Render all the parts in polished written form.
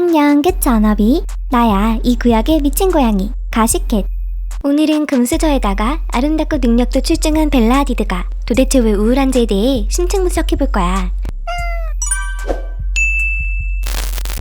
안녕, 캣전업이. 나야, 이 구역의 미친 고양이, 가시캣. 오늘은 금수저에다가 아름답고 능력도 출중한 벨라 하디드가 도대체 왜 우울한지에 대해 심층 분석해볼 거야.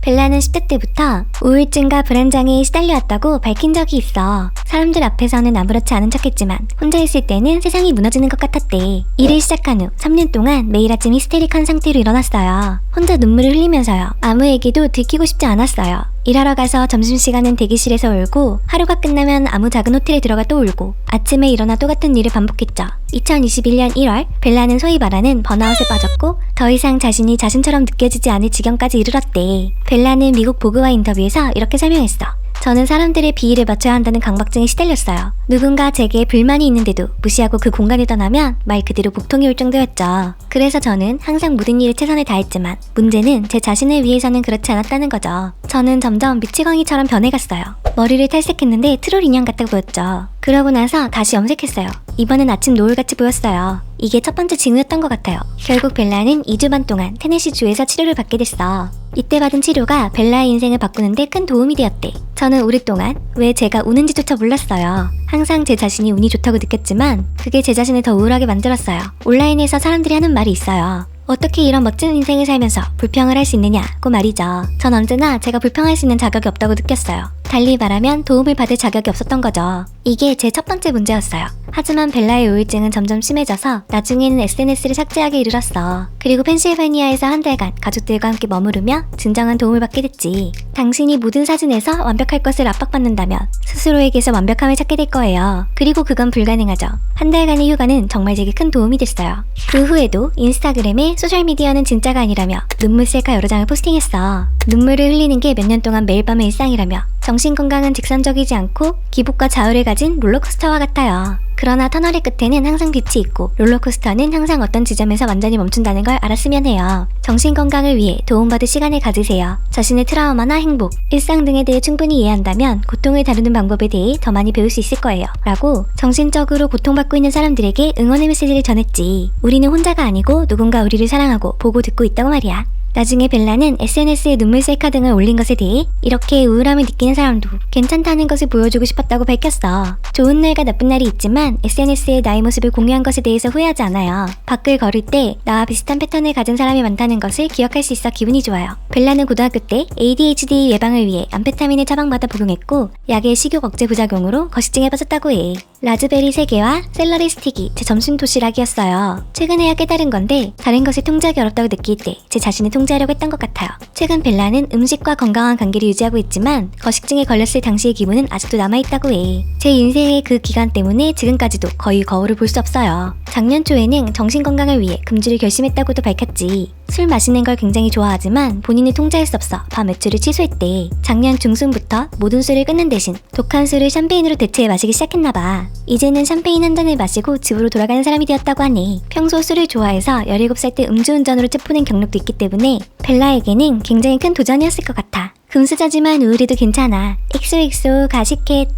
벨라는 10대 때부터 우울증과 불안장애에 시달려왔다고 밝힌 적이 있어. 사람들 앞에서는 아무렇지 않은 척했지만 혼자 있을 때는 세상이 무너지는 것 같았대. 일을 시작한 후 3년 동안 매일 아침 히스테릭한 상태로 일어났어요. 혼자 눈물을 흘리면서요. 아무에게도 들키고 싶지 않았어요. 일하러 가서 점심시간은 대기실에서 울고, 하루가 끝나면 아무 작은 호텔에 들어가 또 울고, 아침에 일어나 똑같은 일을 반복했죠. 2021년 1월 벨라는 소위 말하는 번아웃에 빠졌고 더 이상 자신이 자신처럼 느껴지지 않을 지경까지 이르렀대. 벨라는 미국 보그와 인터뷰에서 이렇게 설명했어. 저는 사람들의 비위를 맞춰야 한다는 강박증에 시달렸어요. 누군가 제게 불만이 있는데도 무시하고 그 공간을 떠나면 말 그대로 복통이 올 정도였죠. 그래서 저는 항상 모든 일에 최선을 다했지만 문제는 제 자신을 위해서는 그렇지 않았다는 거죠. 저는 점점 미치광이처럼 변해갔어요. 머리를 탈색했는데 트롤 인형 같다고 보였죠. 그러고 나서 다시 염색했어요. 이번엔 아침 노을같이 보였어요. 이게 첫 번째 징후였던 것 같아요. 결국 벨라는 2주 반 동안 테네시주에서 치료를 받게 됐어. 이때 받은 치료가 벨라의 인생을 바꾸는데 큰 도움이 되었대. 저는 오랫동안 왜 제가 우는지조차 몰랐어요. 항상 제 자신이 운이 좋다고 느꼈지만 그게 제 자신을 더 우울하게 만들었어요. 온라인에서 사람들이 하는 말이 있어요. 어떻게 이런 멋진 인생을 살면서 불평을 할 수 있느냐고 말이죠. 전 언제나 제가 불평할 수 있는 자격이 없다고 느꼈어요. 달리 말하면 도움을 받을 자격이 없었던 거죠. 이게 제 첫 번째 문제였어요. 하지만 벨라의 우울증은 점점 심해져서 나중에는 SNS를 삭제하기 이르렀어. 그리고 펜실베니아에서 한 달간 가족들과 함께 머무르며 진정한 도움을 받게 됐지. 당신이 모든 사진에서 완벽할 것을 압박받는다면 스스로에게서 완벽함을 찾게 될 거예요. 그리고 그건 불가능하죠. 한 달간의 휴가는 정말 제게 큰 도움이 됐어요. 그 후에도 인스타그램에 소셜미디어는 진짜가 아니라며 눈물 셀카 여러 장을 포스팅했어. 눈물을 흘리는 게 몇 년 동안 매일 밤의 일상이라며 정신건강은 직선적이지 않고 기복과 자율을 가진 롤러코스터와 같아요. 그러나 터널의 끝에는 항상 빛이 있고 롤러코스터는 항상 어떤 지점에서 완전히 멈춘다는 걸 알았으면 해요. 정신건강을 위해 도움받을 시간을 가지세요. 자신의 트라우마나 행복, 일상 등에 대해 충분히 이해한다면 고통을 다루는 방법에 대해 더 많이 배울 수 있을 거예요. 라고 정신적으로 고통받고 있는 사람들에게 응원의 메시지를 전했지. 우리는 혼자가 아니고 누군가 우리를 사랑하고 보고 듣고 있다고 말이야. 나중에 벨라는 SNS에 눈물 셀카 등을 올린 것에 대해 이렇게 우울함을 느끼는 사람도 괜찮다는 것을 보여주고 싶었다고 밝혔어. 좋은 날과 나쁜 날이 있지만 SNS에 나의 모습을 공유한 것에 대해서 후회하지 않아요. 밖을 걸을 때 나와 비슷한 패턴을 가진 사람이 많다는 것을 기억할 수 있어 기분이 좋아요. 벨라는 고등학교 때 ADHD 예방을 위해 암페타민을 처방받아 복용했고 약의 식욕 억제 부작용으로 거식증에 빠졌다고 해. 라즈베리 3개와 샐러리 스틱이 제 점심 도시락이었어요. 최근에야 깨달은 건데 다른 것을 통제하기 어렵다고 느낄 때 제 자신을 통제하려고 했던 것 같아요. 최근 벨라는 음식과 건강한 관계를 유지하고 있지만 거식증에 걸렸을 당시의 기분은 아직도 남아있다고 해. 제 인생의 그 기간 때문에 지금까지도 거의 거울을 볼 수 없어요. 작년 초에는 정신건강을 위해 금주를 결심했다고도 밝혔지. 술 마시는 걸 굉장히 좋아하지만 본인이 통제할 수 없어 밤 외출을 취소했대. 작년 중순부터 모든 술을 끊는 대신 독한 술을 샴페인으로 대체해 마시기 시작했나봐. 이제는 샴페인 한 잔을 마시고 집으로 돌아가는 사람이 되었다고 하네. 평소 술을 좋아해서 17살 때 음주운전으로 체포된 경력도 있기 때문에 벨라에게는 굉장히 큰 도전이었을 것 같아. 금수저지만 우울해도 괜찮아. 엑소엑소 가시캣.